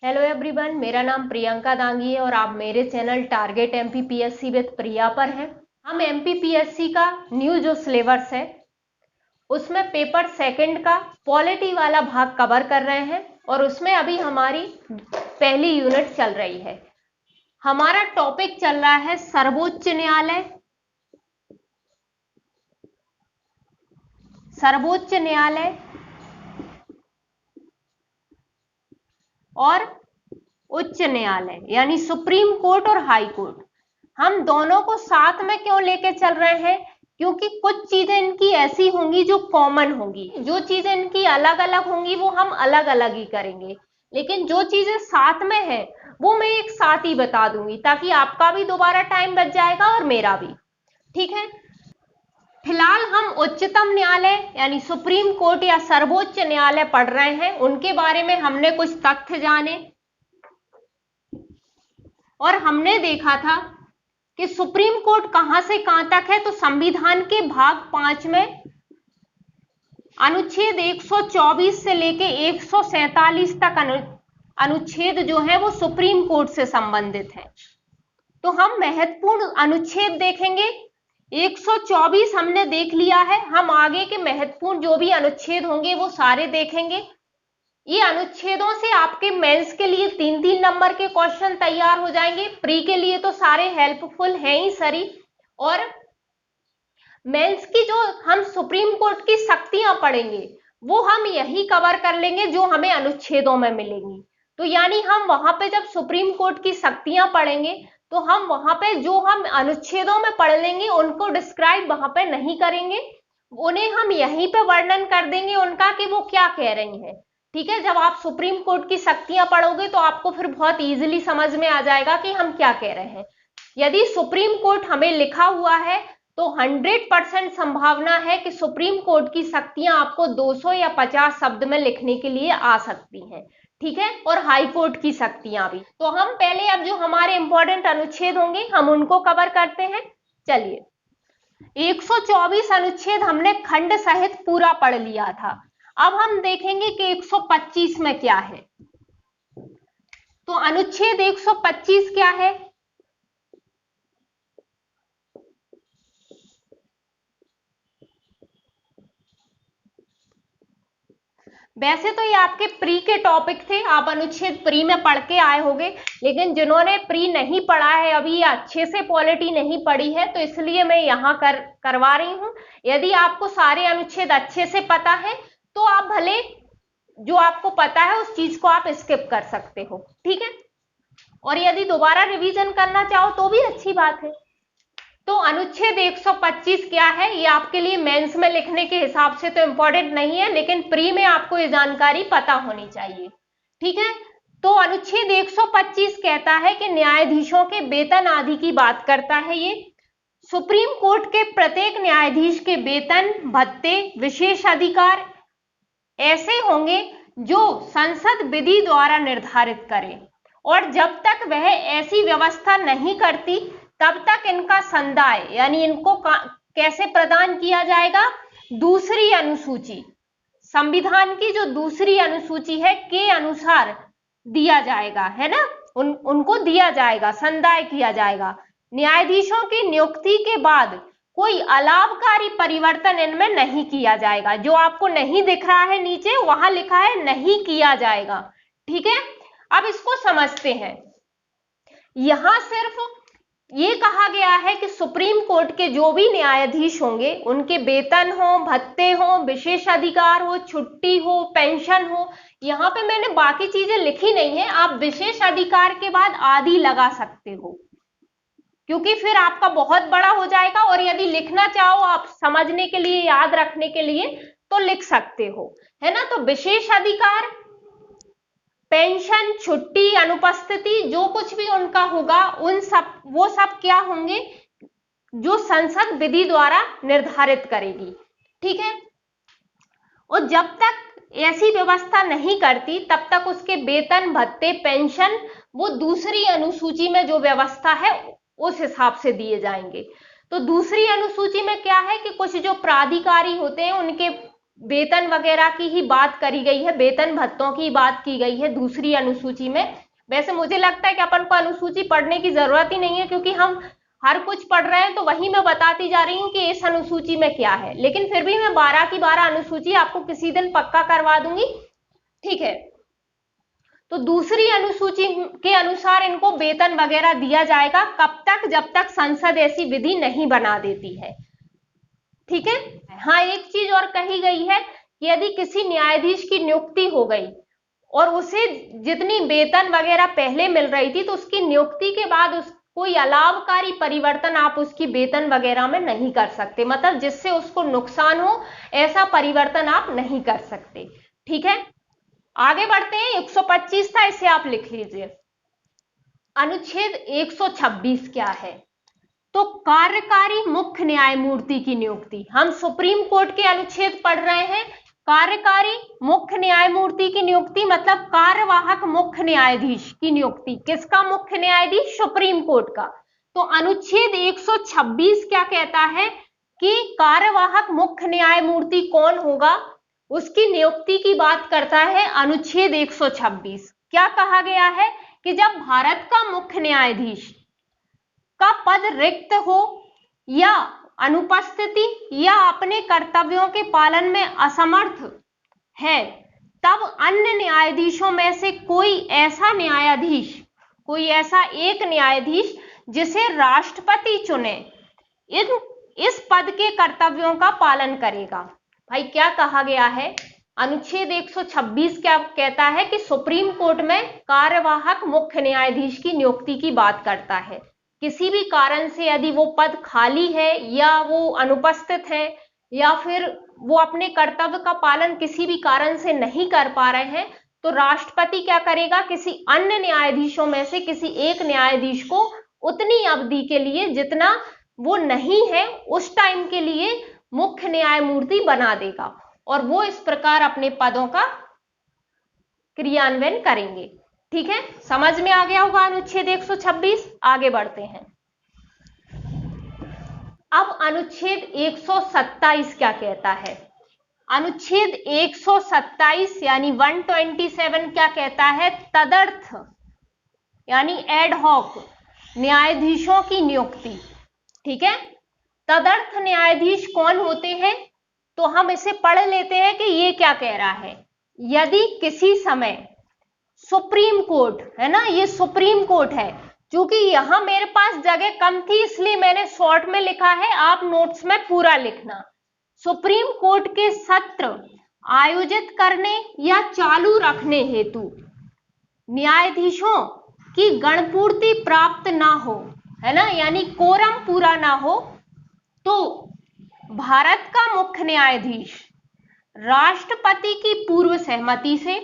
Hello everyone, मेरा नाम प्रियंका दांगी है और आप मेरे चैनल टारगेट एमपीपीएससी विद प्रिया पर हैं। हम एमपीपीएससी का न्यू जो सिलेबस है उसमें पेपर सेकंड का पॉलिटी वाला भाग कवर कर रहे हैं और उसमें अभी हमारी पहली यूनिट चल रही है। हमारा टॉपिक चल रहा है सर्वोच्च न्यायालय, सर्वोच्च न्यायालय और उच्च न्यायालय यानी सुप्रीम कोर्ट और हाई कोर्ट। हम दोनों को साथ में क्यों लेके चल रहे हैं? क्योंकि कुछ चीजें इनकी ऐसी होंगी जो कॉमन होंगी, जो चीजें इनकी अलग अलग होंगी वो हम अलग अलग ही करेंगे, लेकिन जो चीजें साथ में है वो मैं एक साथ ही बता दूंगी ताकि आपका भी दोबारा टाइम बच जाएगा और मेरा भी। ठीक है, फिलहाल हम उच्चतम न्यायालय यानी सुप्रीम कोर्ट या सर्वोच्च न्यायालय पढ़ रहे हैं। उनके बारे में हमने कुछ तथ्य जाने और हमने देखा था कि सुप्रीम कोर्ट कहां से कहां तक है। तो संविधान के भाग 5 में अनुच्छेद 124 से लेके 147 तक अनुच्छेद जो है वो सुप्रीम कोर्ट से संबंधित है। तो हम महत्वपूर्ण अनुच्छेद देखेंगे। 124 हमने देख लिया है, हम आगे के महत्वपूर्ण जो भी अनुच्छेद होंगे वो सारे देखेंगे। ये अनुच्छेदों से आपके मेंस के लिए 3-3 नंबर के क्वेश्चन तैयार हो जाएंगे। प्री के लिए तो सारे हेल्पफुल हैं ही सरी, और मेंस की जो हम सुप्रीम कोर्ट की शक्तियां पढ़ेंगे वो हम यही कवर कर लेंगे जो हमें अनुच्छेदों में मिलेंगी। तो यानी हम वहां पे जब सुप्रीम कोर्ट की शक्तियां पढ़ेंगे तो हम वहां पे जो हम अनुच्छेदों में पढ़ लेंगे उनको डिस्क्राइब वहां पे नहीं करेंगे, उन्हें हम यहीं पे वर्णन कर देंगे उनका कि वो क्या कह रही हैं। ठीक है, जब आप सुप्रीम कोर्ट की शक्तियां पढ़ोगे तो आपको फिर बहुत इजीली समझ में आ जाएगा कि हम क्या कह रहे हैं। यदि सुप्रीम कोर्ट हमें लिखा हुआ है तो 100% संभावना है कि सुप्रीम कोर्ट की शक्तियां आपको 200 या 50 शब्द में लिखने के लिए आ सकती हैं। ठीक है, और हाई कोर्ट की शक्तियां भी। तो हम पहले अब जो हमारे इंपॉर्टेंट अनुच्छेद होंगे हम उनको कवर करते हैं। चलिए, 124 अनुच्छेद हमने खंड सहित पूरा पढ़ लिया था। अब हम देखेंगे कि 125 में क्या है। तो अनुच्छेद 125 क्या है? वैसे तो ये आपके प्री के टॉपिक थे, आप अनुच्छेद प्री में पढ़ के आए होंगे, लेकिन जिन्होंने प्री नहीं पढ़ा है अभी या अच्छे से पॉलिटी नहीं पढ़ी है तो इसलिए मैं यहाँ करवा रही हूँ। यदि आपको सारे अनुच्छेद अच्छे से पता है तो आप भले जो आपको पता है उस चीज को आप स्किप कर सकते हो। ठीक है, और यदि दोबारा रिवीजन करना चाहो तो भी अच्छी बात है। तो अनुच्छेद 125 क्या है ये आपके लिए मेंस में लिखने के हिसाब से तो इंपॉर्टेंट नहीं है, लेकिन प्री में आपको ये जानकारी पता होनी चाहिए। ठीक है, तो अनुच्छेद 125 कहता है कि न्यायाधीशों के वेतन आदि की बात करता है। ये सुप्रीम कोर्ट के प्रत्येक न्यायाधीश के वेतन, भत्ते, विशेष अधिकार ऐसे होंगे जो संसद विधि द्वारा निर्धारित करे, और जब तक वह ऐसी व्यवस्था नहीं करती तब तक इनका संदाय यानी इनको कैसे प्रदान किया जाएगा? दूसरी अनुसूची, संविधान की जो दूसरी अनुसूची है के अनुसार दिया जाएगा, है ना। उनको दिया जाएगा, संदाय किया जाएगा। न्यायाधीशों की नियुक्ति के बाद कोई अलाभकारी परिवर्तन इनमें नहीं किया जाएगा। जो आपको नहीं दिख रहा है नीचे वहां लिखा है नहीं किया जाएगा। ठीक है, अब इसको समझते हैं। यहां सिर्फ ये कहा गया है कि सुप्रीम कोर्ट के जो भी न्यायाधीश होंगे उनके वेतन हो, भत्ते हो, विशेष अधिकार हो, छुट्टी हो, पेंशन हो। यहां पे मैंने बाकी चीजें लिखी नहीं है, आप विशेष अधिकार के बाद आदि लगा सकते हो क्योंकि फिर आपका बहुत बड़ा हो जाएगा, और यदि लिखना चाहो आप समझने के लिए, याद रखने के लिए तो लिख सकते हो, है ना। तो विशेष अधिकार, पेंशन, छुट्टी, अनुपस्थिति, जो कुछ भी उनका होगा उन सब वो सब क्या होंगे जो संसद विधि द्वारा निर्धारित करेगी। ठीक है, और जब तक ऐसी व्यवस्था नहीं करती तब तक उसके वेतन, भत्ते, पेंशन वो दूसरी अनुसूची में जो व्यवस्था है उस हिसाब से दिए जाएंगे। तो दूसरी अनुसूची में क्या है कि कुछ जो प्राधिकारी होते हैं उनके वेतन वगैरह की ही बात करी गई है, वेतन भत्तों की बात की गई है दूसरी अनुसूची में। वैसे मुझे लगता है कि अपन को अनुसूची पढ़ने की जरूरत ही नहीं है, क्योंकि हम हर कुछ पढ़ रहे हैं, तो वही मैं बताती जा रही हूँ कि इस अनुसूची में क्या है। लेकिन फिर भी मैं 12 की 12 अनुसूची आपको किसी दिन पक्का करवा दूंगी, ठीक है। तो दूसरी अनुसूची के अनुसार इनको वेतन वगैरह दिया जाएगा, कब तक, जब तक संसद ऐसी विधि नहीं बना देती है, ठीक है। हाँ, एक चीज और कही गई है कि यदि किसी न्यायाधीश की नियुक्ति हो गई और उसे जितनी वेतन वगैरह पहले मिल रही थी, तो उसकी नियुक्ति के बाद उस कोई अलाभकारी परिवर्तन आप उसकी वेतन वगैरह में नहीं कर सकते, मतलब जिससे उसको नुकसान हो ऐसा परिवर्तन आप नहीं कर सकते, ठीक है। आगे बढ़ते हैं। 125 था, इसे आप लिख लीजिए। अनुच्छेद 126 क्या है? तो कार्यकारी मुख्य न्यायमूर्ति की नियुक्ति। हम सुप्रीम कोर्ट के अनुच्छेद पढ़ रहे हैं। कार्यकारी मुख्य न्यायमूर्ति की नियुक्ति मतलब कार्यवाहक मुख्य न्यायाधीश की नियुक्ति। किसका मुख्य न्यायाधीश? सुप्रीम कोर्ट का। तो अनुच्छेद 126 क्या कहता है कि कार्यवाहक मुख्य न्यायमूर्ति कौन होगा, उसकी नियुक्ति की बात करता है अनुच्छेद 126। क्या कहा गया है कि जब भारत का मुख्य न्यायाधीश का पद रिक्त हो या अनुपस्थिति या अपने कर्तव्यों के पालन में असमर्थ है, तब अन्य न्यायाधीशों में से कोई ऐसा एक न्यायाधीश जिसे राष्ट्रपति चुने इस पद के कर्तव्यों का पालन करेगा। भाई क्या कहा गया है? अनुच्छेद 126 क्या कहता है कि सुप्रीम कोर्ट में कार्यवाहक मुख्य न्यायाधीश की नियुक्ति की बात करता है। किसी भी कारण से यदि वो पद खाली है या वो अनुपस्थित है या फिर वो अपने कर्तव्य का पालन किसी भी कारण से नहीं कर पा रहे हैं, तो राष्ट्रपति क्या करेगा, किसी अन्य न्यायाधीशों में से किसी एक न्यायाधीश को उतनी अवधि के लिए जितना वो नहीं है उस टाइम के लिए मुख्य न्यायमूर्ति बना देगा और वो इस प्रकार अपने पदों का क्रियान्वयन करेंगे। ठीक है, समझ में आ गया होगा अनुच्छेद 126। आगे बढ़ते हैं। अब अनुच्छेद 127 क्या कहता है? अनुच्छेद 127 यानी 127 क्या कहता है? तदर्थ यानी एड हॉक न्यायाधीशों की नियुक्ति। ठीक है, तदर्थ न्यायाधीश कौन होते हैं? तो हम इसे पढ़ लेते हैं कि ये क्या कह रहा है। यदि किसी समय सुप्रीम कोर्ट है ना, ये सुप्रीम कोर्ट है, क्योंकि यहां मेरे पास जगह कम थी इसलिए मैंने शॉर्ट में लिखा है, आप नोट्स में पूरा लिखना। सुप्रीम कोर्ट के सत्र आयोजित करने या चालू रखने हेतु न्यायाधीशों की गणपूर्ति प्राप्त ना हो, है ना, यानी कोरम पूरा ना हो, तो भारत का मुख्य न्यायाधीश राष्ट्रपति की पूर्व सहमति से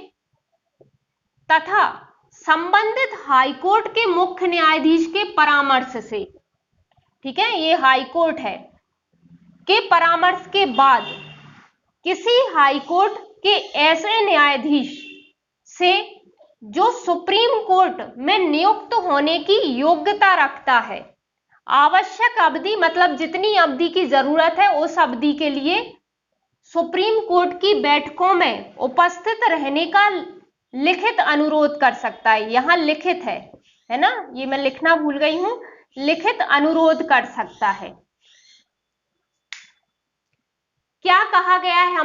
तथा संबंधित हाईकोर्ट के मुख्य न्यायाधीश के परामर्श से, ठीक है, ये हाईकोर्ट है, के परामर्श के बाद किसी हाईकोर्ट के ऐसे न्यायाधीश से जो सुप्रीम कोर्ट में नियुक्त होने की योग्यता रखता है, आवश्यक अवधि मतलब जितनी अवधि की जरूरत है उस अवधि के लिए सुप्रीम कोर्ट की बैठकों में उपस्थित रहने का लिखित अनुरोध कर सकता है। यहां लिखित है ना, ये मैं लिखना भूल गई हूं, लिखित अनुरोध कर सकता है। क्या कहा गया है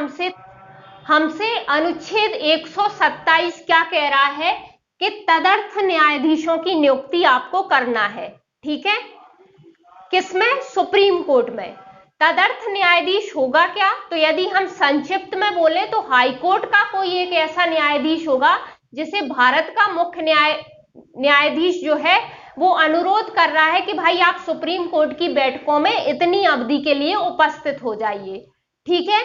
हमसे अनुच्छेद 127 क्या कह रहा है कि तदर्थ न्यायाधीशों की नियुक्ति आपको करना है। ठीक है, किसमें? सुप्रीम कोर्ट में। तदर्थ न्यायाधीश होगा क्या? तो यदि हम संक्षिप्त में बोले तो हाईकोर्ट का कोई एक ऐसा न्यायाधीश होगा जिसे भारत का मुख्य न्यायाधीश जो है वो अनुरोध कर रहा है कि भाई आप सुप्रीम कोर्ट की बैठकों में इतनी अवधि के लिए उपस्थित हो जाइए। ठीक है,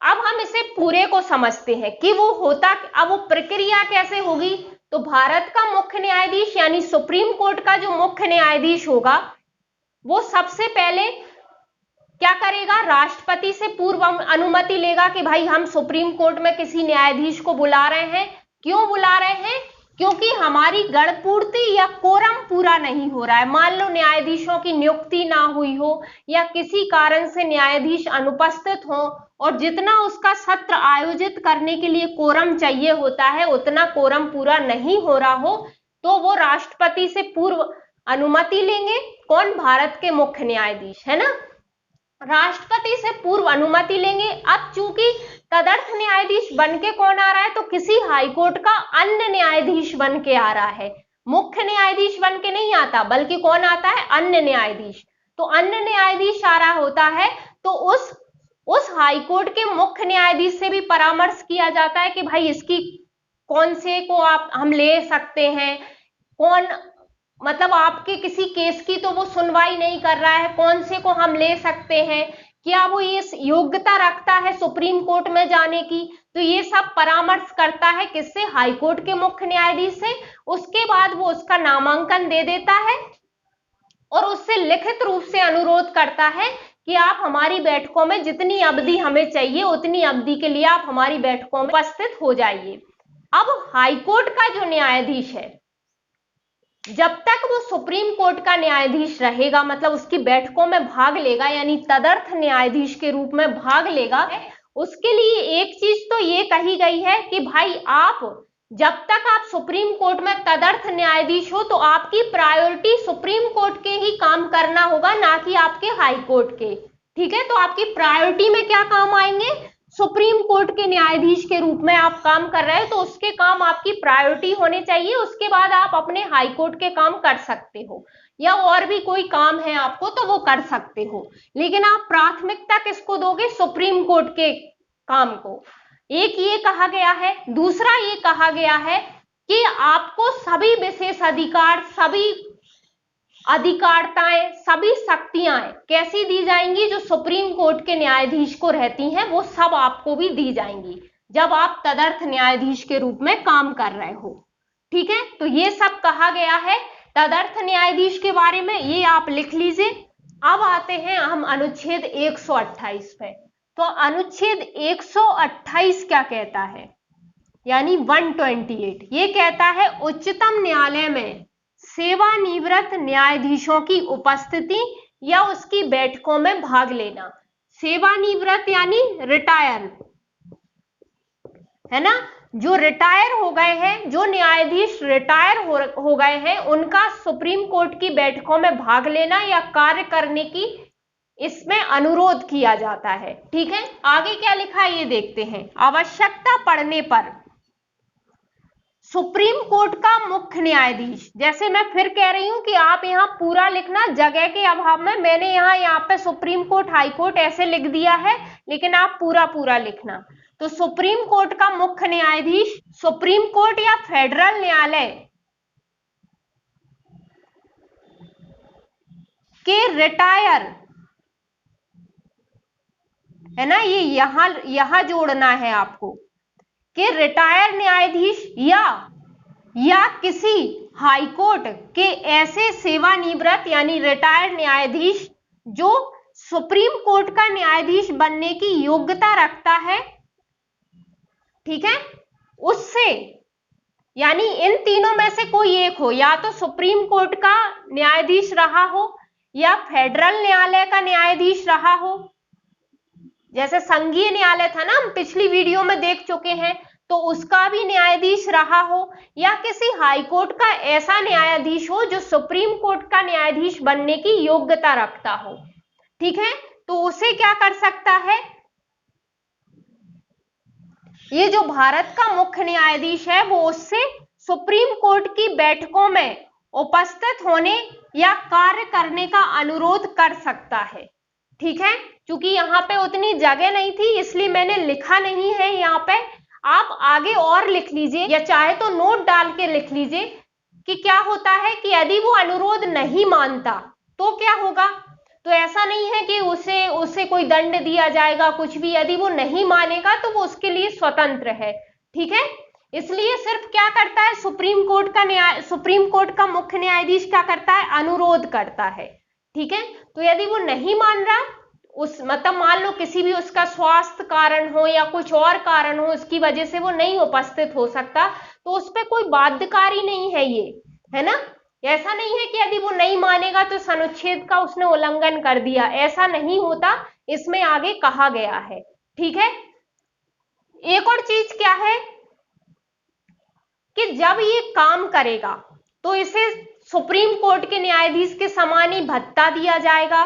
अब हम इसे पूरे को समझते हैं कि वो होता, अब वो प्रक्रिया कैसे होगी। तो भारत का मुख्य न्यायाधीश यानी सुप्रीम कोर्ट का जो मुख्य न्यायाधीश होगा वो सबसे पहले क्या करेगा? राष्ट्रपति से पूर्व अनुमति लेगा कि भाई हम सुप्रीम कोर्ट में किसी न्यायाधीश को बुला रहे हैं। क्यों बुला रहे हैं? क्योंकि हमारी गणपूर्ति या कोरम पूरा नहीं हो रहा है। मान लो न्यायाधीशों की नियुक्ति ना हुई हो या किसी कारण से न्यायाधीश अनुपस्थित हो और जितना उसका सत्र आयोजित करने के लिए कोरम चाहिए होता है उतना कोरम पूरा नहीं हो रहा हो, तो वो राष्ट्रपति से पूर्व अनुमति लेंगे। कौन? भारत के मुख्य न्यायाधीश, है ना, राष्ट्रपति से पूर्व अनुमति लेंगे। अब चूंकि तदर्थ न्यायाधीश बन के कौन आ रहा है, तो किसी हाईकोर्ट का अन्य न्यायाधीश बन के आ रहा है, मुख्य न्यायाधीश बन के नहीं आता, बल्कि कौन आता है? अन्य न्यायाधीश। तो अन्य न्यायाधीश आ रहा होता है तो उस हाईकोर्ट के मुख्य न्यायाधीश से भी परामर्श किया जाता है कि भाई इसकी कौन से को हम ले सकते हैं, कौन मतलब आपके किसी केस की तो वो सुनवाई नहीं कर रहा है, कौन से को हम ले सकते हैं, क्या वो ये योग्यता रखता है सुप्रीम कोर्ट में जाने की। तो ये सब परामर्श करता है किससे? हाईकोर्ट के मुख्य न्यायाधीश से। उसके बाद वो उसका नामांकन दे देता है और उससे लिखित रूप से अनुरोध करता है कि आप हमारी बैठकों में जितनी अवधि हमें चाहिए उतनी अवधि के लिए आप हमारी बैठकों में उपस्थित हो जाइए। अब हाईकोर्ट का जो न्यायाधीश है, जब तक वो सुप्रीम कोर्ट का न्यायाधीश रहेगा, मतलब उसकी बैठकों में भाग लेगा, यानी तदर्थ न्यायाधीश के रूप में भाग लेगा, उसके लिए एक चीज तो ये कही गई है कि भाई आप जब तक आप सुप्रीम कोर्ट में तदर्थ न्यायाधीश हो तो आपकी प्रायोरिटी सुप्रीम कोर्ट के ही काम करना होगा, ना कि आपके हाई कोर्ट के। ठीक है, तो आपकी प्रायोरिटी में क्या काम आएंगे? सुप्रीम कोर्ट के न्यायाधीश के रूप में आप काम कर रहे हैं तो उसके काम आपकी प्रायोरिटी होने चाहिए। उसके बाद आप अपने हाई कोर्ट के काम कर सकते हो या और भी कोई काम है आपको तो वो कर सकते हो, लेकिन आप प्राथमिकता किसको दोगे? सुप्रीम कोर्ट के काम को। एक ये कहा गया है। दूसरा ये कहा गया है कि आपको सभी विशेष अधिकार, सभी अधिकारताएं, सभी शक्तियां कैसी दी जाएंगी? जो सुप्रीम कोर्ट के न्यायाधीश को रहती हैं वो सब आपको भी दी जाएंगी जब आप तदर्थ न्यायाधीश के रूप में काम कर रहे हो। ठीक है, तो ये सब कहा गया है तदर्थ न्यायाधीश के बारे में, ये आप लिख लीजिए। अब आते हैं हम अनुच्छेद 128 पे। तो अनुच्छेद 128 क्या कहता है? यानी 128 ये कहता है उच्चतम न्यायालय में सेवानिवृत्त न्यायाधीशों की उपस्थिति या उसकी बैठकों में भाग लेना। सेवानिवृत्त यानी रिटायर, है ना, जो रिटायर हो गए हैं, जो न्यायाधीश रिटायर हो गए हैं, उनका सुप्रीम कोर्ट की बैठकों में भाग लेना या कार्य करने की इसमें अनुरोध किया जाता है। ठीक है, आगे क्या लिखा है ये देखते हैं। आवश्यकता पड़ने पर सुप्रीम कोर्ट का मुख्य न्यायाधीश, जैसे मैं फिर कह रही हूं कि आप यहां पूरा लिखना, जगह के अभाव में मैंने यहाँ पे सुप्रीम कोर्ट, हाई कोर्ट ऐसे लिख दिया है, लेकिन आप पूरा लिखना। तो सुप्रीम कोर्ट का मुख्य न्यायाधीश सुप्रीम कोर्ट या फेडरल न्यायालय के रिटायर, है ना, ये यहां जोड़ना है आपको, कि रिटायर न्यायाधीश या किसी हाई कोर्ट के ऐसे सेवानिवृत्त यानी रिटायर न्यायाधीश जो सुप्रीम कोर्ट का न्यायाधीश बनने की योग्यता रखता है, ठीक है, उससे, यानी इन तीनों में से कोई एक हो, या तो सुप्रीम कोर्ट का न्यायाधीश रहा हो या फेडरल न्यायालय का न्यायाधीश रहा हो, जैसे संघीय न्यायालय था ना, हम पिछली वीडियो में देख चुके हैं, तो उसका भी न्यायाधीश रहा हो, या किसी हाई कोर्ट का ऐसा न्यायाधीश हो जो सुप्रीम कोर्ट का न्यायाधीश बनने की योग्यता रखता हो। ठीक है, तो उसे क्या कर सकता है? ये जो भारत का मुख्य न्यायाधीश है वो उससे सुप्रीम कोर्ट की बैठकों में उपस्थित होने या कार्य करने का अनुरोध कर सकता है। ठीक है, क्योंकि यहाँ पे उतनी जगह नहीं थी इसलिए मैंने लिखा नहीं है यहाँ पे, आप आगे और लिख लीजिए या चाहे तो नोट डाल के लिख लीजिए कि क्या होता है कि यदि वो अनुरोध नहीं मानता तो क्या होगा। तो ऐसा नहीं है कि उसे कोई दंड दिया जाएगा, कुछ भी, यदि वो नहीं मानेगा तो वो उसके लिए स्वतंत्र है। ठीक है, इसलिए सिर्फ क्या करता है सुप्रीम कोर्ट का मुख्य न्यायाधीश क्या करता है? अनुरोध करता है। ठीक है, तो यदि वो नहीं मान रहा उस मतलब मान लो किसी भी उसका स्वास्थ्य कारण हो या कुछ और कारण हो, उसकी वजह से वो नहीं उपस्थित हो सकता, तो उस पर कोई बाध्यकारी नहीं है ये, है ना। ऐसा नहीं है कि यदि वो नहीं मानेगा तो इस अनुच्छेद का उसने उल्लंघन कर दिया, ऐसा नहीं होता, इसमें आगे कहा गया है। ठीक है, एक और चीज क्या है कि जब ये काम करेगा तो इसे सुप्रीम कोर्ट के न्यायाधीश के समान ही भत्ता दिया जाएगा,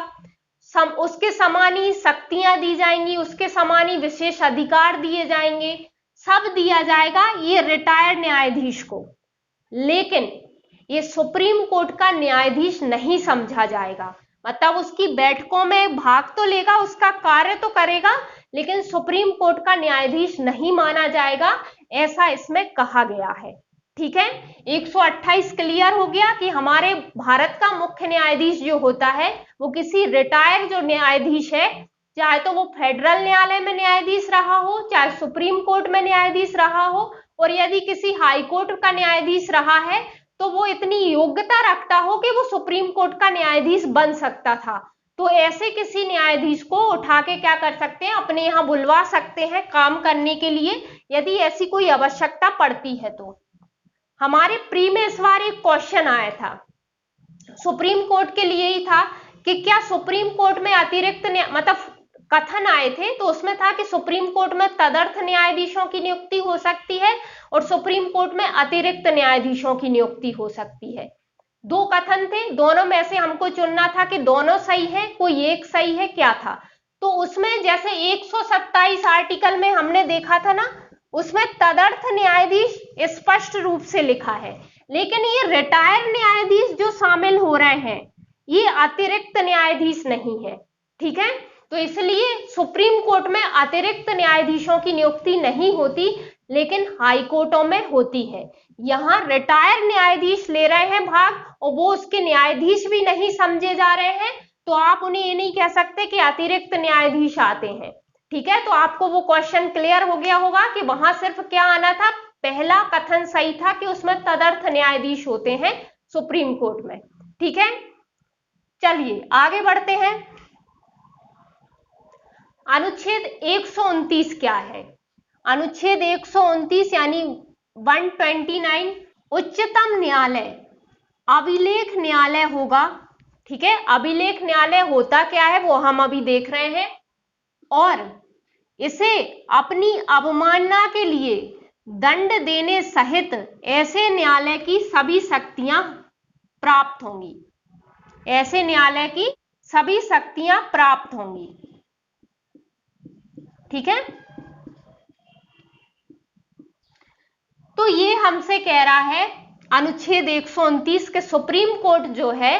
उसके समान ही शक्तियां दी जाएंगी, उसके समान ही विशेष अधिकार दिए जाएंगे, सब दिया जाएगा ये रिटायर्ड न्यायाधीश को। लेकिन ये सुप्रीम कोर्ट का न्यायाधीश नहीं समझा जाएगा, मतलब उसकी बैठकों में भाग तो लेगा, उसका कार्य तो करेगा, लेकिन सुप्रीम कोर्ट का न्यायाधीश नहीं माना जाएगा, ऐसा इसमें कहा गया है। ठीक है, 128 क्लियर हो गया कि हमारे भारत का मुख्य न्यायाधीश जो होता है वो किसी रिटायर जो न्यायाधीश है, चाहे तो वो फेडरल न्यायालय में न्यायाधीश रहा हो, चाहे सुप्रीम कोर्ट में न्यायाधीश रहा हो, और यदि किसी हाई कोर्ट का न्यायाधीश रहा है तो वो इतनी योग्यता रखता हो कि वो सुप्रीम कोर्ट का न्यायाधीश बन सकता था। तो ऐसे किसी न्यायाधीश को उठा के क्या कर सकते हैं, अपने यहाँ बुलवा सकते हैं काम करने के लिए, यदि ऐसी कोई आवश्यकता पड़ती है तो। हमारे प्री में इस बार एक क्वेश्चन आया था, सुप्रीम कोर्ट के लिए ही था कि क्या सुप्रीम कोर्ट में अतिरिक्त मतलब कथन आए थे, तो उसमें था कि सुप्रीम कोर्ट में तदर्थ न्यायाधीशों की नियुक्ति हो सकती है और सुप्रीम कोर्ट में अतिरिक्त न्यायाधीशों की नियुक्ति हो सकती है। दो कथन थे, दोनों में से हमको चुनना था कि दोनों सही है, कोई एक सही है, क्या था। तो उसमें जैसे 127 आर्टिकल में हमने देखा था ना, उसमें तदर्थ न्यायाधीश स्पष्ट रूप से लिखा है, लेकिन ये रिटायर न्यायाधीश जो शामिल हो रहे हैं ये अतिरिक्त न्यायाधीश नहीं है। ठीक है, तो इसलिए सुप्रीम कोर्ट में अतिरिक्त न्यायाधीशों की नियुक्ति नहीं होती, लेकिन हाई कोर्टों में होती है। यहां रिटायर न्यायाधीश ले रहे हैं भाग और वो उसके न्यायाधीश भी नहीं समझे जा रहे हैं, तो आप उन्हें ये नहीं कह सकते कि अतिरिक्त न्यायाधीश आते हैं। ठीक है, तो आपको वो क्वेश्चन क्लियर हो गया होगा कि वहां सिर्फ क्या आना था, पहला कथन सही था कि उसमें तदर्थ न्यायाधीश होते हैं सुप्रीम कोर्ट में। ठीक है, चलिए आगे बढ़ते हैं। अनुच्छेद 129 क्या है? अनुच्छेद 129 यानी 129 उच्चतम न्यायालय अभिलेख न्यायालय होगा। ठीक है, अभिलेख न्यायालय होता क्या है वो हम अभी देख रहे हैं, और इसे अपनी अवमानना के लिए दंड देने सहित ऐसे न्यायालय की सभी शक्तियां प्राप्त होंगी, ऐसे न्यायालय की सभी शक्तियां प्राप्त होंगी। ठीक है, तो ये हमसे कह रहा है अनुच्छेद 129 के सुप्रीम कोर्ट जो है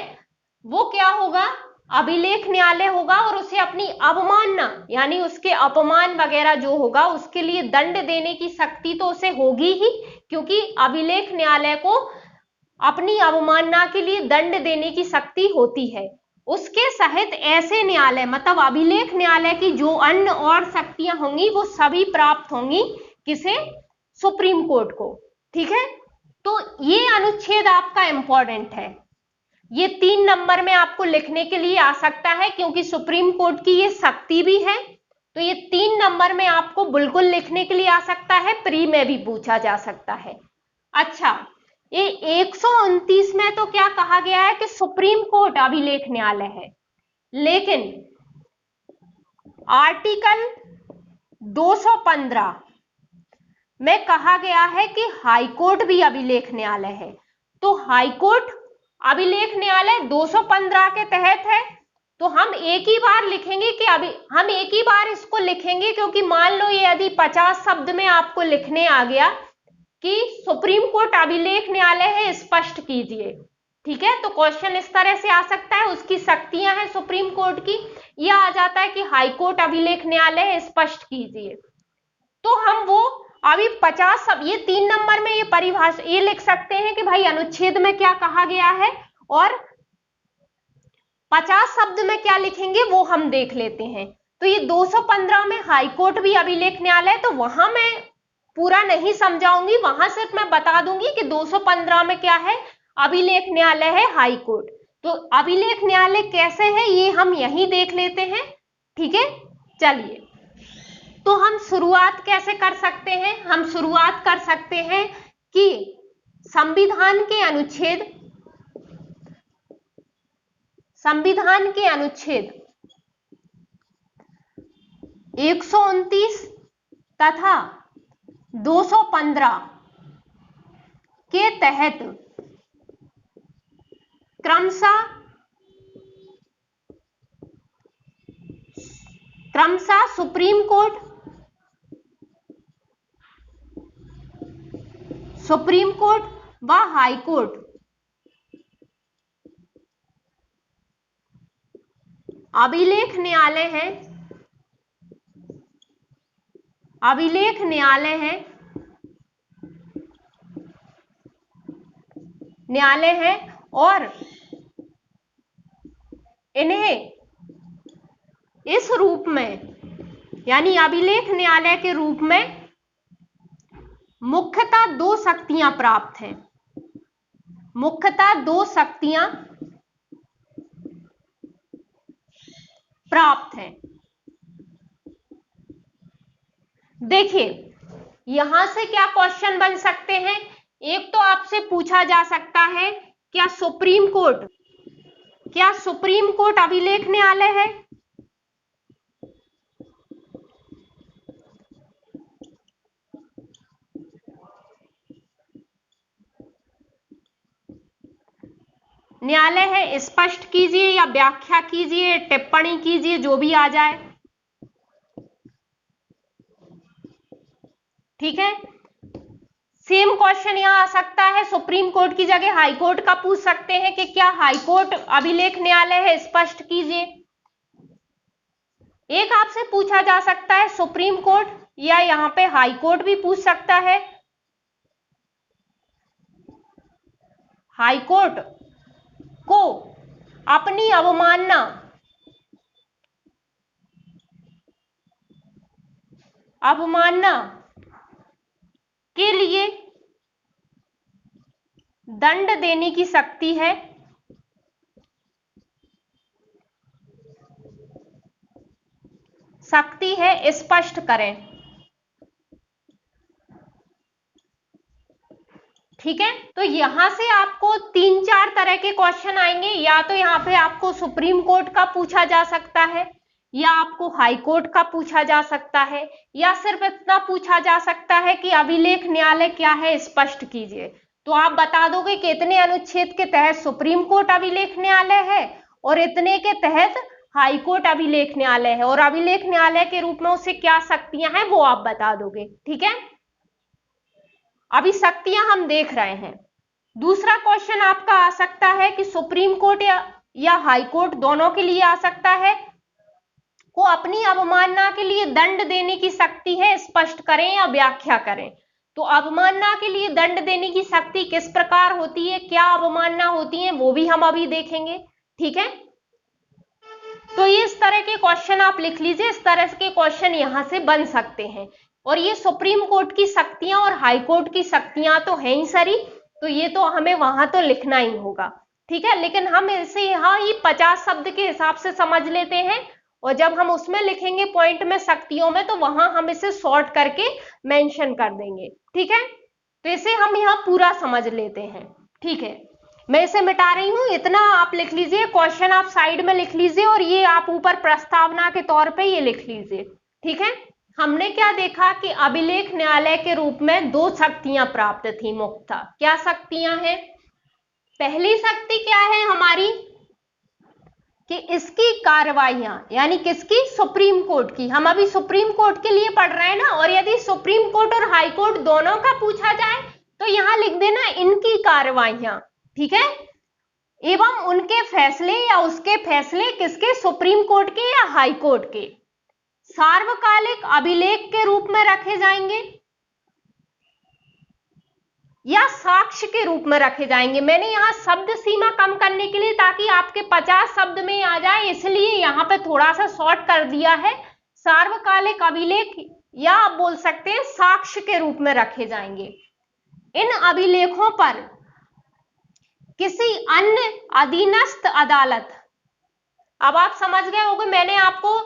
वो क्या होगा, अभिलेख न्यायालय होगा, और उसे अपनी अवमानना यानी उसके अपमान वगैरह जो होगा उसके लिए दंड देने की शक्ति तो उसे होगी ही, क्योंकि अभिलेख न्यायालय को अपनी अवमानना के लिए दंड देने की शक्ति होती है। उसके सहित ऐसे न्यायालय मतलब अभिलेख न्यायालय की जो अन्य और शक्तियां होंगी वो सभी प्राप्त होंगी किसे, सुप्रीम कोर्ट को। ठीक है, तो ये अनुच्छेद आपका इंपॉर्टेंट है, ये 3 नंबर में आपको लिखने के लिए आ सकता है, क्योंकि सुप्रीम कोर्ट की ये शक्ति भी है, तो ये 3 नंबर में आपको बिल्कुल लिखने के लिए आ सकता है, प्री में भी पूछा जा सकता है। अच्छा, ये 129 में तो क्या कहा गया है कि सुप्रीम कोर्ट अभिलेख न्यायालय है, लेकिन आर्टिकल 215 में कहा गया है कि हाई कोर्ट भी अभिलेख न्यायालय है। तो हाई कोर्ट अभिलेख न्यायालय 215 के तहत है, तो हम एक ही बार लिखेंगे कि हम एक ही बार इसको लिखेंगे, क्योंकि मान लो ये यदि 50 शब्द में आपको लिखने आ गया कि सुप्रीम कोर्ट अभिलेख न्यायालय है, स्पष्ट कीजिए। ठीक है, तो क्वेश्चन इस तरह से आ सकता है, उसकी शक्तियां हैं सुप्रीम कोर्ट की, यह आ जाता है कि हाई कोर्ट अभिलेख न्यायालय है, स्पष्ट कीजिए। तो हम वो अभी 50 सब ये 3 नंबर में ये परिभाषा ये लिख सकते हैं कि भाई अनुच्छेद में क्या कहा गया है, और 50 शब्द में क्या लिखेंगे वो हम देख लेते हैं। तो ये 215 में हाई कोर्ट भी अभिलेख न्यायालय, तो वहां मैं पूरा नहीं समझाऊंगी, वहां सिर्फ मैं बता दूंगी कि 215 में क्या है, अभिलेख न्यायालय है हाई कोर्ट। तो अभिलेख न्यायालय कैसे है ये हम यही देख लेते हैं। ठीक है, चलिए तो हम शुरुआत कैसे कर सकते हैं? हम शुरुआत कर सकते हैं कि संविधान के अनुच्छेद 129 तथा 215 के तहत क्रमशः सुप्रीम कोर्ट व हाई कोर्ट अभिलेख न्यायालय है और इन्हें इस रूप में यानी अभिलेख न्यायालय के रूप में मुख्यतः दो शक्तियां प्राप्त हैं। देखिए यहां से क्या क्वेश्चन बन सकते हैं? एक तो आपसे पूछा जा सकता है क्या सुप्रीम कोर्ट अभिलेख न्यायालय है? न्यायालय है, स्पष्ट कीजिए या व्याख्या कीजिए, टिप्पणी कीजिए, जो भी आ जाए। ठीक है, सेम क्वेश्चन यहां आ सकता है, सुप्रीम कोर्ट की जगह हाई कोर्ट का पूछ सकते हैं कि क्या हाई कोर्ट अभिलेख न्यायालय है, स्पष्ट कीजिए। एक आपसे पूछा जा सकता है सुप्रीम कोर्ट या यहां पे हाई कोर्ट भी पूछ सकता है। हाई कोर्ट को अपनी अवमानना के लिए दंड देने की शक्ति है। स्पष्ट करें। ठीक है, तो यहां से आपको 3-4 तरह के क्वेश्चन आएंगे। या तो यहां पे आपको सुप्रीम कोर्ट का पूछा जा सकता है, या आपको हाई कोर्ट का पूछा जा सकता है, या सिर्फ इतना पूछा जा सकता है कि अभिलेख न्यायालय क्या है, स्पष्ट कीजिए। तो आप बता दोगे कि इतने अनुच्छेद के तहत सुप्रीम कोर्ट अभिलेख न्यायालय है और इतने के तहत हाई कोर्ट अभिलेख न्यायालय है, और अभिलेख न्यायालय के रूप में उसे क्या शक्तियां हैं वो आप बता दोगे। ठीक है, अभी शक्तियां हम देख रहे हैं। दूसरा क्वेश्चन आपका आ सकता है कि सुप्रीम कोर्ट या हाई कोर्ट, दोनों के लिए आ सकता है, को अपनी अवमानना के लिए दंड देने की शक्ति है, स्पष्ट करें या व्याख्या करें। तो अवमानना के लिए दंड देने की शक्ति किस प्रकार होती है, क्या अवमानना होती है, वो भी हम अभी देखेंगे। ठीक है, तो ये इस तरह के क्वेश्चन आप लिख लीजिए, इस तरह के क्वेश्चन यहां से बन सकते हैं। और ये सुप्रीम कोर्ट की शक्तियां और हाई कोर्ट की शक्तियां तो है ही सारी, तो ये तो हमें वहां तो लिखना ही होगा। ठीक है, लेकिन हम इसे यहाँ ही 50 शब्द के हिसाब से समझ लेते हैं, और जब हम उसमें लिखेंगे पॉइंट में शक्तियों में, तो वहां हम इसे शॉर्ट करके मेंशन कर देंगे। ठीक है, तो इसे हम यहाँ पूरा समझ लेते हैं। ठीक है, मैं इसे मिटा रही हूं, इतना आप लिख लीजिए, क्वेश्चन आप साइड में लिख लीजिए, और ये आप ऊपर प्रस्तावना के तौर पे ये लिख लीजिए। ठीक है, हमने क्या देखा कि अभिलेख न्यायालय के रूप में दो शक्तियां प्राप्त थी मुख्यतः। क्या शक्तियां हैं? पहली शक्ति क्या है हमारी कि इसकी कार्रवाइयां, यानी किसकी, सुप्रीम कोर्ट की। हम अभी सुप्रीम कोर्ट के लिए पढ़ रहे हैं ना, और यदि सुप्रीम कोर्ट और हाई कोर्ट दोनों का पूछा जाए तो यहां लिख देना इनकी कार्रवाइयां। ठीक है, एवं उनके फैसले या उसके फैसले किसके, सुप्रीम कोर्ट के या हाई कोर्ट के, सार्वकालिक अभिलेख के रूप में रखे जाएंगे या साक्ष्य के रूप में रखे जाएंगे। मैंने यहां शब्द सीमा कम करने के लिए, ताकि आपके 50 शब्द में आ जाए, इसलिए यहां पे थोड़ा सा शॉर्ट कर दिया है। सार्वकालिक अभिलेख या आप बोल सकते हैं साक्ष्य के रूप में रखे जाएंगे। इन अभिलेखों पर किसी अन्य अधीनस्थ अदालत, अब आप समझ गए होंगे, मैंने आपको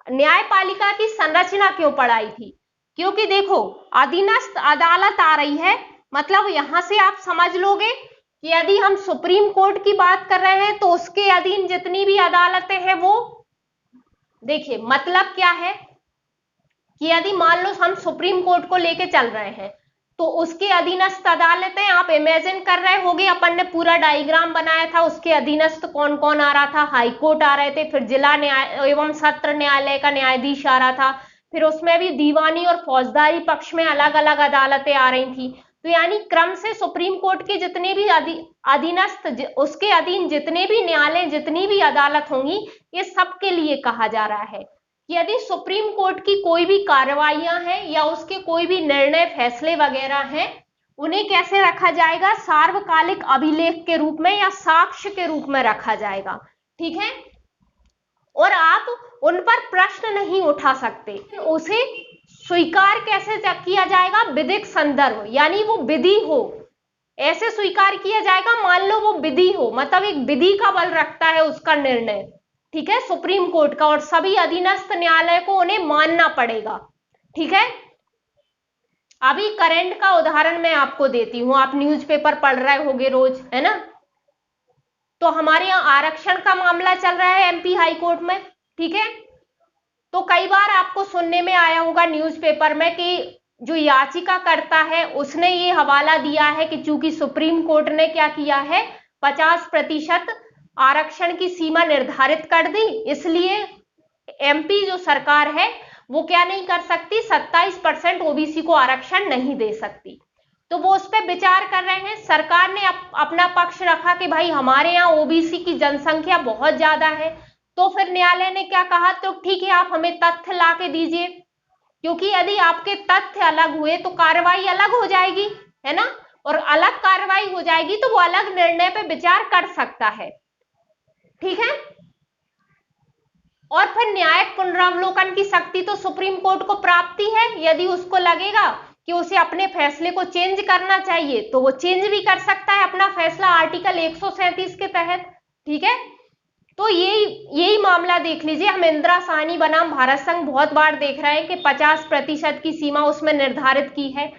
न्यायपालिका की संरचना क्यों पढ़ाई थी? क्योंकि देखो अधीनस्थ अदालत आ रही है, मतलब यहां से आप समझ लोगे कि यदि हम सुप्रीम कोर्ट की बात कर रहे हैं तो उसके अधीन जितनी भी अदालतें हैं वो, देखिए मतलब क्या है कि यदि मान लो हम सुप्रीम कोर्ट को लेके चल रहे हैं तो उसके अधीनस्थ अदालतें, आप इमेजिन कर रहे होगे, अपन ने पूरा डायग्राम बनाया था, उसके अधीनस्थ कौन कौन आ रहा था। हाई कोर्ट आ रहे थे, फिर जिला न्याय एवं सत्र न्यायालय का न्यायाधीश आ रहा था, फिर उसमें भी दीवानी और फौजदारी पक्ष में अलग अलग अदालतें आ रही थी। तो यानी क्रम से सुप्रीम कोर्ट के जितने भी अधीनस्थ, उसके अधीन जितने भी न्यायालय, जितनी भी अदालत होंगी, ये सबके लिए कहा जा रहा है कि यदि सुप्रीम कोर्ट की कोई भी कार्रवाइयां हैं या उसके कोई भी निर्णय, फैसले वगैरह हैं, उन्हें कैसे रखा जाएगा? सार्वकालिक अभिलेख के रूप में या साक्ष्य के रूप में रखा जाएगा। ठीक है, और आप उन पर प्रश्न नहीं उठा सकते। उसे स्वीकार कैसे किया जाएगा? विधिक संदर्भ, यानी वो विधि हो, ऐसे स्वीकार किया जाएगा। मान लो वो विधि हो, मतलब एक विधि का बल रखता है उसका निर्णय, ठीक है, सुप्रीम कोर्ट का, और सभी अधीनस्थ न्यायालय को उन्हें मानना पड़ेगा। ठीक है, अभी करंट का उदाहरण मैं आपको देती हूं, आप न्यूज़पेपर पढ़ रहे होगे रोज, है ना? तो हमारे यहाँ आरक्षण का मामला चल रहा है एमपी हाई कोर्ट में। ठीक है, तो कई बार आपको सुनने में आया होगा न्यूज़पेपर में कि जो याचिका करता है उसने ये हवाला दिया है कि चूंकि सुप्रीम कोर्ट ने क्या किया है, 50% आरक्षण की सीमा निर्धारित कर दी, इसलिए एमपी जो सरकार है वो क्या नहीं कर सकती, 27% ओबीसी को आरक्षण नहीं दे सकती। तो वो उस पर विचार कर रहे हैं। सरकार ने अपना पक्ष रखा कि भाई हमारे यहाँ ओबीसी की जनसंख्या बहुत ज्यादा है। तो फिर न्यायालय ने क्या कहा, तो ठीक है आप हमें तथ्य ला के दीजिए, क्योंकि यदि आपके तथ्य अलग हुए तो कार्रवाई अलग हो जाएगी, है ना, और अलग कार्रवाई हो जाएगी तो वो अलग निर्णय पे विचार कर सकता है। ठीक है, और फिर न्यायिक पुनरावलोकन की शक्ति तो सुप्रीम कोर्ट को प्राप्ति है। यदि उसको लगेगा कि उसे अपने फैसले को चेंज करना चाहिए तो वो चेंज भी कर सकता है अपना फैसला आर्टिकल 137 के तहत। ठीक है, तो यही मामला देख लीजिए, हम इंदिरा साहनी बनाम भारत संघ बहुत बार देख रहे हैं कि 50% की सीमा उसमें निर्धारित की है।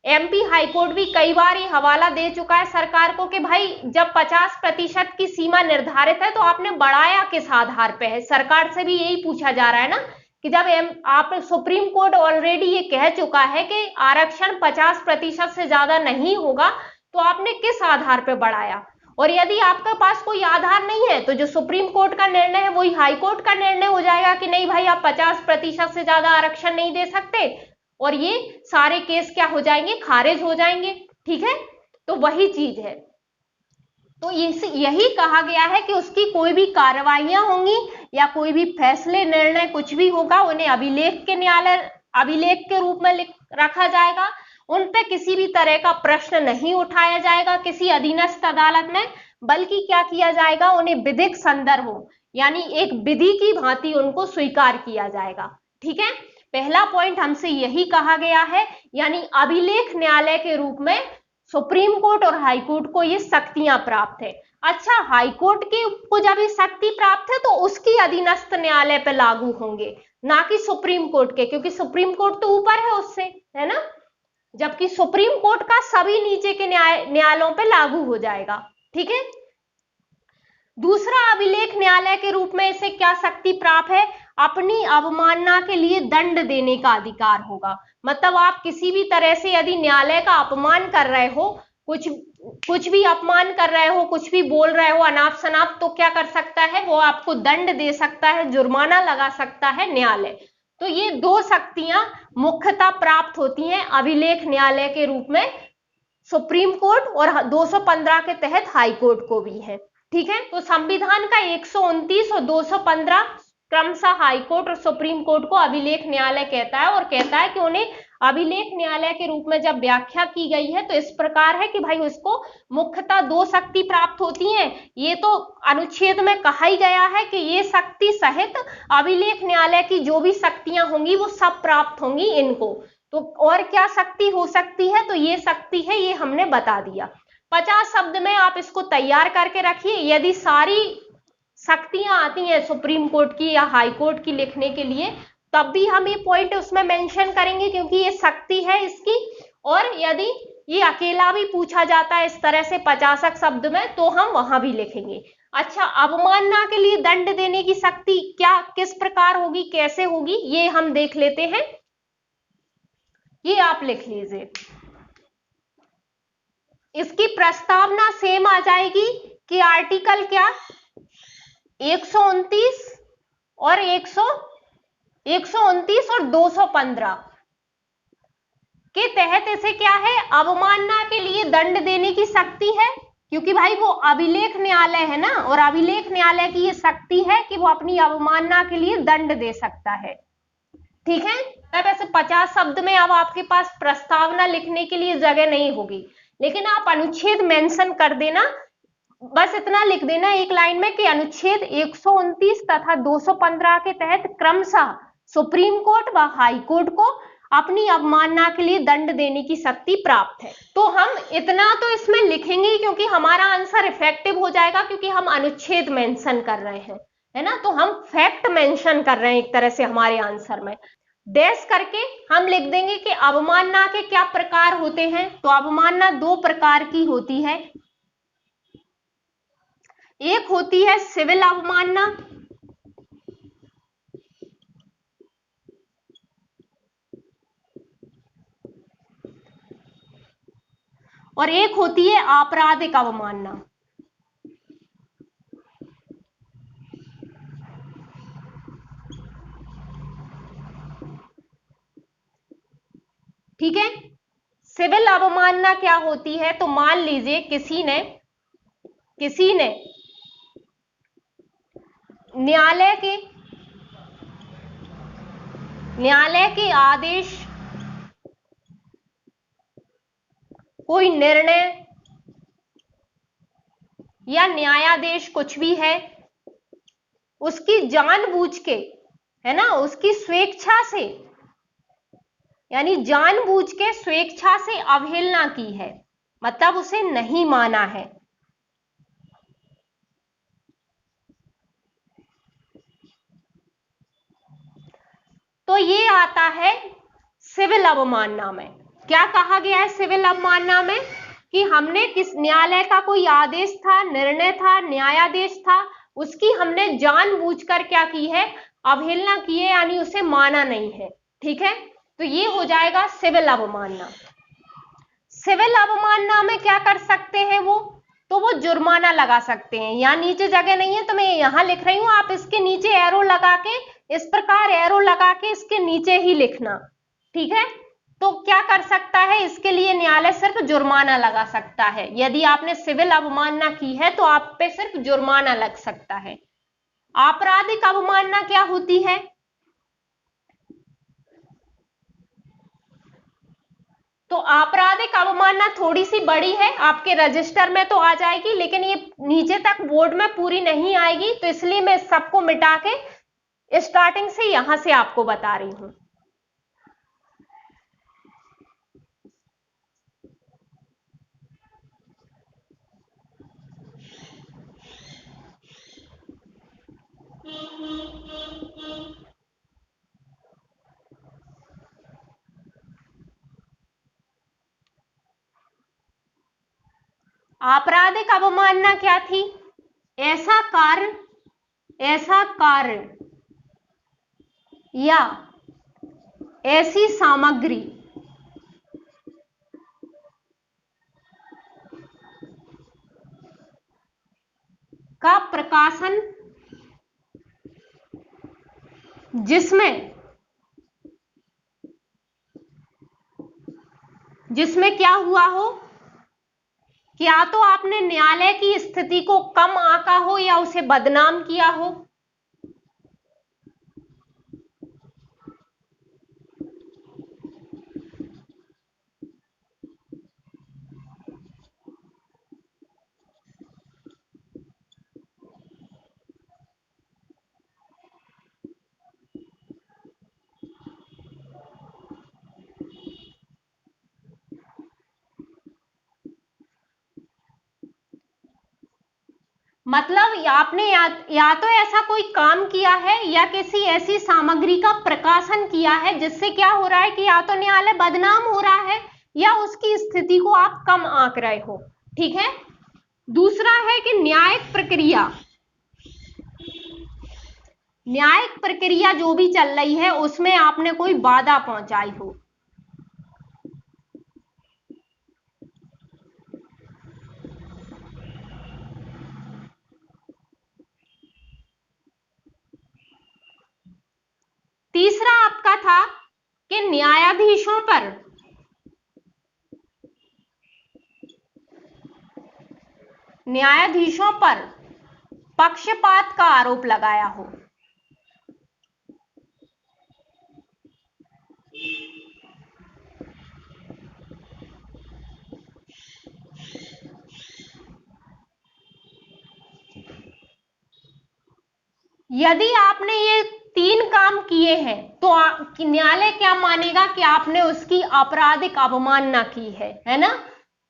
एमपी हाईकोर्ट भी कई बार ये हवाला दे चुका है सरकार को कि भाई जब 50% की सीमा निर्धारित है तो आपने बढ़ाया किस आधार पे है। सरकार से भी यही पूछा जा रहा है ना कि जब आप सुप्रीम कोर्ट ऑलरेडी ये कह चुका है कि आरक्षण 50% से ज्यादा नहीं होगा, तो आपने किस आधार पे बढ़ाया? और यदि आपके पास कोई आधार नहीं है तो जो सुप्रीम कोर्ट का निर्णय है वही हाई कोर्ट का निर्णय हो जाएगा कि नहीं भाई आप 50% से ज्यादा आरक्षण नहीं दे सकते, और ये सारे केस क्या हो जाएंगे, खारिज हो जाएंगे। ठीक है, तो वही चीज है। तो यही कहा गया है कि उसकी कोई भी कार्रवाइयां होंगी या कोई भी फैसले, निर्णय कुछ भी होगा, उन्हें अभिलेख के रूप में रखा जाएगा। उन पे किसी भी तरह का प्रश्न नहीं उठाया जाएगा किसी अधीनस्थ अदालत में, बल्कि क्या किया जाएगा, उन्हें विधिक संदर्भ हो, यानी एक विधि की भांति उनको स्वीकार किया जाएगा। ठीक है, पहला पॉइंट हमसे यही कहा गया है, यानी अभिलेख न्यायालय के रूप में सुप्रीम कोर्ट और हाई कोर्ट को ये शक्तियां प्राप्त है। अच्छा, हाई कोर्ट को जब ये शक्ति प्राप्त है तो उसकी अधीनस्थ न्यायालय पे लागू होंगे, ना कि सुप्रीम कोर्ट के, क्योंकि सुप्रीम कोर्ट तो ऊपर है उससे, है ना, जबकि सुप्रीम कोर्ट का सभी नीचे के न्यायालयों पे लागू हो जाएगा। ठीक है, दूसरा, अभिलेख न्यायालय के रूप में इसे क्या शक्ति प्राप्त है, अपनी अवमानना के लिए दंड देने का अधिकार होगा। मतलब आप किसी भी तरह से यदि न्यायालय का अपमान कर रहे हो, कुछ भी अपमान कर रहे हो, कुछ भी बोल रहे हो अनाप शनाप, तो क्या कर सकता है, वो आपको दंड दे सकता है, जुर्माना लगा सकता है न्यायालय। तो ये दो शक्तियां मुख्यतः प्राप्त होती हैं अभिलेख न्यायालय के रूप में सुप्रीम कोर्ट, और 215 के तहत हाई कोर्ट को भी है। ठीक है, तो संविधान का 129 और 215 क्रमशः हाई कोर्ट और सुप्रीम कोर्ट को अभिलेख न्यायालय कहता है, और कहता है कि उन्हें अभिलेख न्यायालय के रूप में जब व्याख्या की गई है तो इस प्रकार है कि भाई उसको मुख्यतः दो शक्ति प्राप्त होती हैं। ये तो अनुच्छेद में कहा ही गया है कि ये शक्ति सहित अभिलेख न्यायालय की जो भी शक्तियां होंगी वो सब प्राप्त होंगी इनको। तो और क्या शक्ति हो सकती है, तो ये शक्ति है, ये हमने बता दिया। 50 शब्द में आप इसको तैयार करके रखिए। यदि सारी शक्तियां आती हैं सुप्रीम कोर्ट की या हाई कोर्ट की लिखने के लिए, तब भी हम ये पॉइंट उसमें मेंशन करेंगे क्योंकि ये शक्ति है इसकी। और यदि ये अकेला भी पूछा जाता है इस तरह से 50 शब्द में तो हम वहां भी लिखेंगे। अच्छा, अवमानना के लिए दंड देने की शक्ति क्या किस प्रकार होगी, कैसे होगी, ये हम देख लेते हैं। ये आप लिख लीजिए। इसकी प्रस्तावना सेम आ जाएगी कि आर्टिकल क्या 129 और 129 और 215 के तहत इसे क्या है, अवमानना के लिए दंड देने की शक्ति है, क्योंकि भाई वो अभिलेख न्यायालय है ना, और अभिलेख न्यायालय की ये शक्ति है कि वो अपनी अवमानना के लिए दंड दे सकता है। ठीक है, अब ऐसे 50 शब्द में अब आपके पास प्रस्तावना लिखने के लिए जगह नहीं होगी, लेकिन आप अनुच्छेद मेंशन कर देना, बस इतना लिख देना एक लाइन में कि अनुच्छेद 129 तथा 215 के तहत क्रमशः सुप्रीम कोर्ट व हाई कोर्ट को अपनी अवमानना के लिए दंड देने की शक्ति प्राप्त है। तो हम इतना तो इसमें लिखेंगे क्योंकि हमारा आंसर इफेक्टिव हो जाएगा, क्योंकि हम अनुच्छेद मेंशन कर रहे हैं, है ना, तो हम फैक्ट मेंशन कर रहे हैं एक तरह से हमारे आंसर में। डैश करके हम लिख देंगे कि अवमानना के क्या प्रकार होते हैं। तो अवमानना दो प्रकार की होती है, एक होती है सिविल अवमानना और एक होती है आपराधिक अवमानना। ठीक है, सिविल अवमानना क्या होती है, तो मान लीजिए किसी ने न्यायालय के आदेश, कोई निर्णय या न्यायाधीश कुछ भी है, उसकी जानबूझ के, है ना, उसकी स्वेच्छा से, यानी जानबूझ के स्वेच्छा से अवहेलना की है, मतलब उसे नहीं माना है, तो ये आता है सिविल अवमानना में। क्या कहा गया है सिविल अवमानना में, कि हमने किस न्यायालय का कोई आदेश था, निर्णय था, न्यायाधीश था, उसकी हमने जानबूझकर क्या की है, अवहेलना की है, यानी उसे माना नहीं है। ठीक है, तो ये हो जाएगा सिविल अवमानना। सिविल अवमानना में क्या कर सकते हैं वो, तो वो जुर्माना लगा सकते हैं। यहाँ नीचे जगह नहीं है तो मैं यहां लिख रही हूं, आप इसके नीचे एरो लगा के, इस प्रकार एरो लगा के इसके नीचे ही लिखना। ठीक है, तो क्या कर सकता है, इसके लिए न्यायालय सिर्फ जुर्माना लगा सकता है। यदि आपने सिविल अवमानना की है तो आप पे सिर्फ जुर्माना लग सकता है। आपराधिक अवमानना क्या होती है, तो आपराधिक अवमानना थोड़ी सी बड़ी है, आपके रजिस्टर में तो आ जाएगी लेकिन ये नीचे तक बोर्ड में पूरी नहीं आएगी, तो इसलिए मैं सबको मिटा के स्टार्टिंग से यहां से आपको बता रही हूं। आपराधिक अवमानना क्या थी, ऐसा कार्य या ऐसी सामग्री का प्रकाशन जिसमें क्या हुआ हो, क्या तो आपने न्यायालय की स्थिति को कम आंका हो या उसे बदनाम किया हो। मतलब आपने या तो ऐसा कोई काम किया है या किसी ऐसी सामग्री का प्रकाशन किया है जिससे क्या हो रहा है कि या तो न्यायालय बदनाम हो रहा है या उसकी स्थिति को आप कम आंक रहे हो। ठीक है। दूसरा है कि न्यायिक प्रक्रिया जो भी चल रही है उसमें आपने कोई बाधा पहुंचाई हो। तीसरा आपका था कि न्यायाधीशों पर पक्षपात का आरोप लगाया हो। यदि आपने ये 3 काम किए हैं तो न्यायालय क्या मानेगा कि आपने उसकी आपराधिक अवमानना की है ना।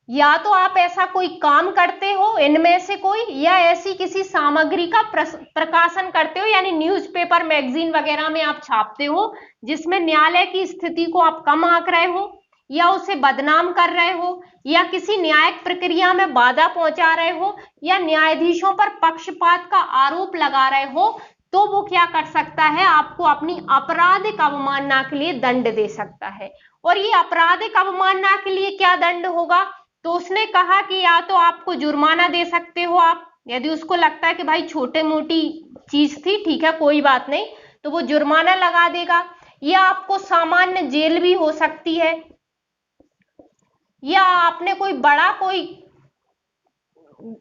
या तो आप ऐसा कोई काम करते हो इनमें से कोई, या ऐसी किसी सामग्री का प्रकाशन करते हो, यानी न्यूज़पेपर मैगजीन वगैरह में आप छापते हो जिसमें न्यायालय की स्थिति को आप कम आंक रहे हो या उसे बदनाम कर रहे हो या किसी न्यायिक प्रक्रिया में बाधा पहुंचा रहे हो या न्यायाधीशों पर पक्षपात का आरोप लगा रहे हो, तो वो क्या कर सकता है, आपको अपनी आपराधिक अवमानना के लिए दंड दे सकता है। और ये आपराधिक अवमानना के लिए क्या दंड होगा, तो उसने कहा कि या तो आपको जुर्माना दे सकते हो आप, यदि उसको लगता है कि भाई छोटे मोटी चीज थी, ठीक है कोई बात नहीं, तो वो जुर्माना लगा देगा, या आपको सामान्य जेल भी हो सकती है, या आपने कोई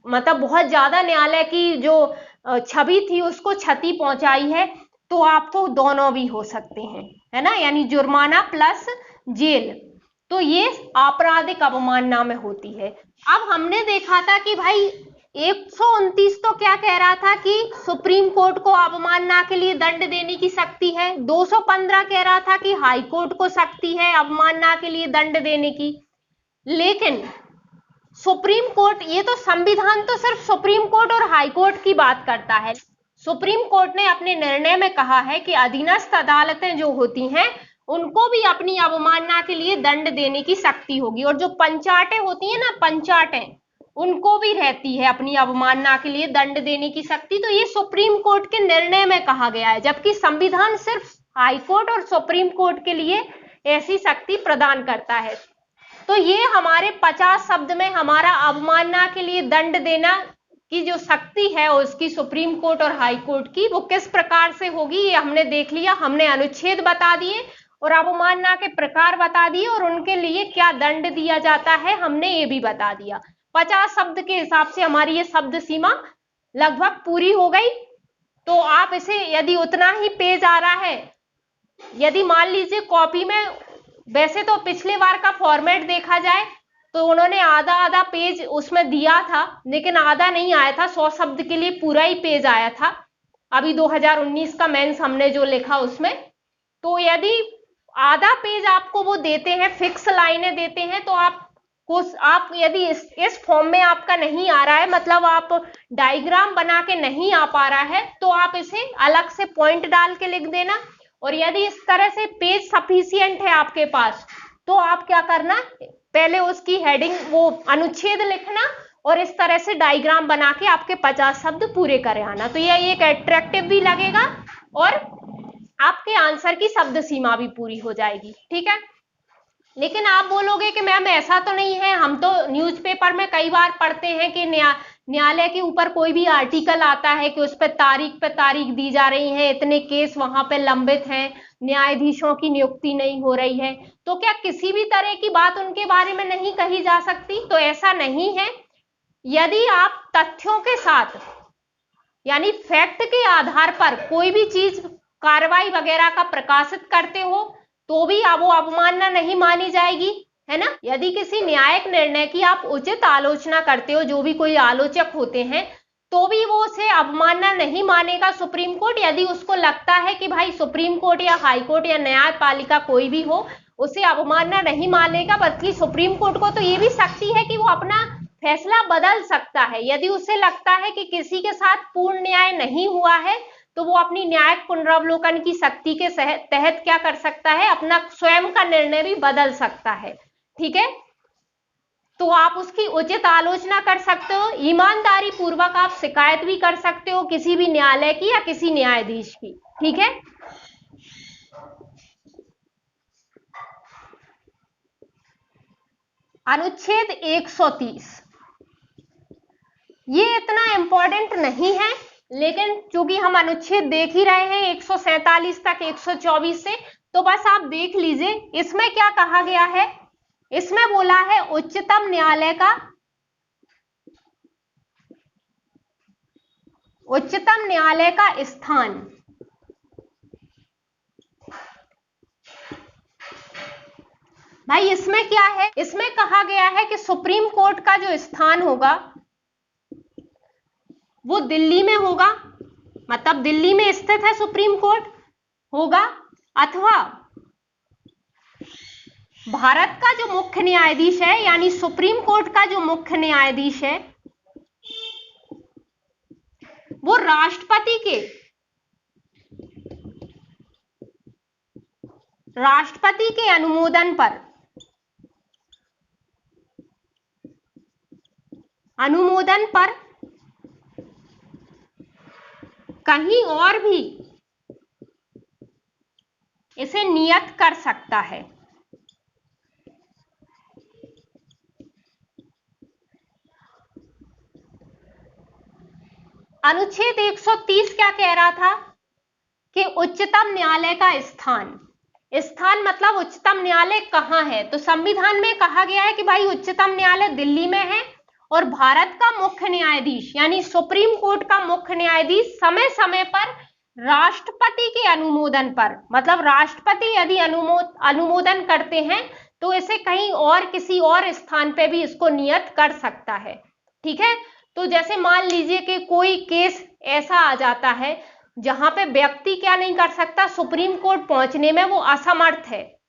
मतलब बहुत ज्यादा न्यायालय की जो छवि थी उसको क्षति पहुंचाई है, तो आपको दोनों भी हो सकते हैं, है ना, यानी जुर्माना प्लस जेल। तो ये आपराधिक अवमानना में होती है। अब हमने देखा था कि भाई 129 तो क्या कह रहा था कि सुप्रीम कोर्ट को अवमानना के लिए दंड देने की शक्ति है, 215 कह रहा था कि हाई कोर्ट को शक्ति है अवमानना के लिए दंड देने की। लेकिन सुप्रीम कोर्ट, ये तो संविधान तो सिर्फ सुप्रीम कोर्ट और हाई कोर्ट की बात करता है। सुप्रीम कोर्ट ने अपने निर्णय में कहा है कि अधीनस्थ अदालतें जो होती हैं उनको भी अपनी अवमानना के लिए दंड देने की शक्ति होगी, और जो पंचायतें होती हैं ना, पंचायतें, उनको भी रहती है अपनी अवमानना के लिए दंड देने की शक्ति। तो ये सुप्रीम कोर्ट के निर्णय में कहा गया है, जबकि संविधान सिर्फ हाई कोर्ट और सुप्रीम कोर्ट के लिए ऐसी शक्ति प्रदान करता है। तो ये हमारे 50 शब्द में हमारा अवमानना के लिए दंड देना की जो शक्ति है उसकी सुप्रीम कोर्ट और हाई कोर्ट की, वो किस प्रकार से होगी ये हमने देख लिया। हमने अनुच्छेद बता दिए और अवमानना के प्रकार बता दिए और उनके लिए क्या दंड दिया जाता है हमने ये भी बता दिया। 50 शब्द के हिसाब से हमारी ये शब्द सीमा लगभग पूरी हो गई। तो आप इसे, यदि उतना ही पेज आ रहा है, यदि मान लीजिए कॉपी में, वैसे तो पिछले बार का फॉर्मेट देखा जाए तो उन्होंने आधा आधा पेज उसमें दिया था, लेकिन आधा नहीं आया था, 100 शब्द के लिए पूरा ही पेज आया था अभी 2019 का मेंस हमने जो लिखा उसमें। तो यदि आधा पेज आपको वो देते हैं, फिक्स लाइनें देते हैं, तो आप यदि इस फॉर्म में आपका नहीं आ रहा है, मतलब आप डायग्राम बना के नहीं आ पा रहा है, तो आप इसे अलग से पॉइंट डाल के लिख देना। और यदि इस तरह से पेज सफिशिएंट है आपके पास, तो आप क्या करना, पहले उसकी हेडिंग, वो अनुच्छेद लिखना और इस तरह से डायग्राम बना के आपके 50 शब्द पूरे करे आना। तो यह एक अट्रैक्टिव भी लगेगा और आपके आंसर की शब्द सीमा भी पूरी हो जाएगी। ठीक है। लेकिन आप बोलोगे कि मैम ऐसा तो नहीं है, हम तो न्यूज़पेपर में कई बार पढ़ते हैं कि न्यायालय के ऊपर कोई भी आर्टिकल आता है कि उस पर तारीख दी जा रही है, इतने केस वहां पे लंबित हैं, न्यायाधीशों की नियुक्ति नहीं हो रही है, तो क्या किसी भी तरह की बात उनके बारे में नहीं कही जा सकती? तो ऐसा नहीं है। यदि आप तथ्यों के साथ, यानी फैक्ट के आधार पर कोई भी चीज, कार्रवाई वगैरह का प्रकाशित करते हो, तो भी वो अवमानना नहीं मानी जाएगी, है ना। यदि किसी न्यायिक निर्णय की आप उचित आलोचना करते हो, जो भी कोई आलोचक होते हैं, तो भी वो उसे अवमानना नहीं मानेगा सुप्रीम कोर्ट। यदि उसको लगता है कि भाई सुप्रीम कोर्ट या हाई कोर्ट या न्यायपालिका कोई भी हो, उसे अवमानना नहीं मानेगा, बल्कि सुप्रीम कोर्ट को तो ये भी शक्ति है कि वो अपना फैसला बदल सकता है। यदि उसे लगता है कि किसी के साथ पूर्ण न्याय नहीं हुआ है तो वो अपनी न्यायिक पुनरावलोकन की शक्ति के तहत क्या कर सकता है, अपना स्वयं का निर्णय भी बदल सकता है। ठीक है, तो आप उसकी उचित आलोचना कर सकते हो, ईमानदारी पूर्वक आप शिकायत भी कर सकते हो किसी भी न्यायालय की या किसी न्यायाधीश की। ठीक है, अनुच्छेद 130 ये इतना इंपॉर्टेंट नहीं है, लेकिन चूंकि हम अनुच्छेद देख ही रहे हैं 147 तक 124 से, तो बस आप देख लीजिए इसमें क्या कहा गया है। इसमें बोला है उच्चतम न्यायालय का स्थान। भाई इसमें क्या है, इसमें कहा गया है कि सुप्रीम कोर्ट का जो स्थान होगा वो दिल्ली में होगा, मतलब दिल्ली में स्थित है सुप्रीम कोर्ट होगा, अथवा भारत का जो मुख्य न्यायाधीश है यानी सुप्रीम कोर्ट का जो मुख्य न्यायाधीश है वो राष्ट्रपति के अनुमोदन पर कहीं और भी इसे नियत कर सकता है। अनुच्छेद 130 क्या कह रहा था कि उच्चतम न्यायालय का स्थान मतलब उच्चतम न्यायालय कहां है, तो संविधान में कहा गया है कि भाई उच्चतम न्यायालय दिल्ली में है और भारत का मुख्य न्यायाधीश यानी सुप्रीम कोर्ट का मुख्य न्यायाधीश समय समय पर राष्ट्रपति के अनुमोदन पर, मतलब राष्ट्रपति यदि अनुमोदन करते हैं तो इसे कहीं और किसी और स्थान पे भी इसको नियत कर सकता है। ठीक है, तो जैसे मान लीजिए कि कोई केस ऐसा आ जाता है जहां पे व्यक्ति क्या नहीं कर सकता, सुप्रीम कोर्ट पहुंचने में वो असमर्थ है,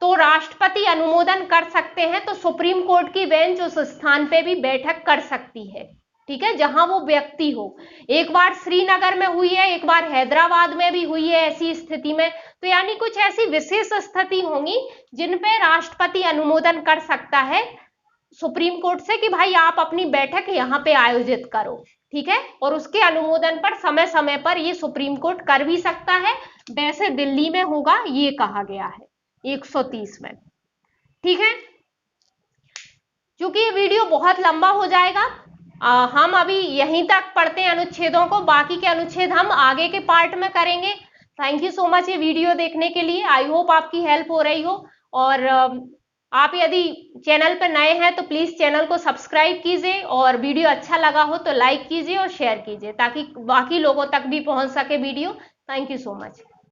तो राष्ट्रपति अनुमोदन कर सकते हैं, तो सुप्रीम कोर्ट की बेंच उस स्थान पे भी बैठक कर सकती है। ठीक है, जहां वो व्यक्ति हो। एक बार श्रीनगर में हुई है, एक बार हैदराबाद में भी हुई है ऐसी स्थिति में, तो यानी कुछ ऐसी विशेष स्थिति होंगी जिन पे राष्ट्रपति अनुमोदन कर सकता है सुप्रीम कोर्ट से कि भाई आप अपनी बैठक यहाँ पे आयोजित करो। ठीक है, और उसके अनुमोदन पर समय समय पर ये सुप्रीम कोर्ट कर भी सकता है, वैसे दिल्ली में होगा ये कहा गया है 130 में। ठीक है, क्योंकि ये वीडियो बहुत लंबा हो जाएगा, हम अभी यहीं तक पढ़ते हैं अनुच्छेदों को, बाकी के अनुच्छेद हम आगे के पार्ट में करेंगे। थैंक यू सो मच ये वीडियो देखने के लिए, आई होप आपकी हेल्प हो रही हो। और आप यदि चैनल पर नए हैं तो प्लीज चैनल को सब्सक्राइब कीजिए, और वीडियो अच्छा लगा हो तो लाइक कीजिए और शेयर कीजिए ताकि बाकी लोगों तक भी पहुंच सके video. Thank you so much.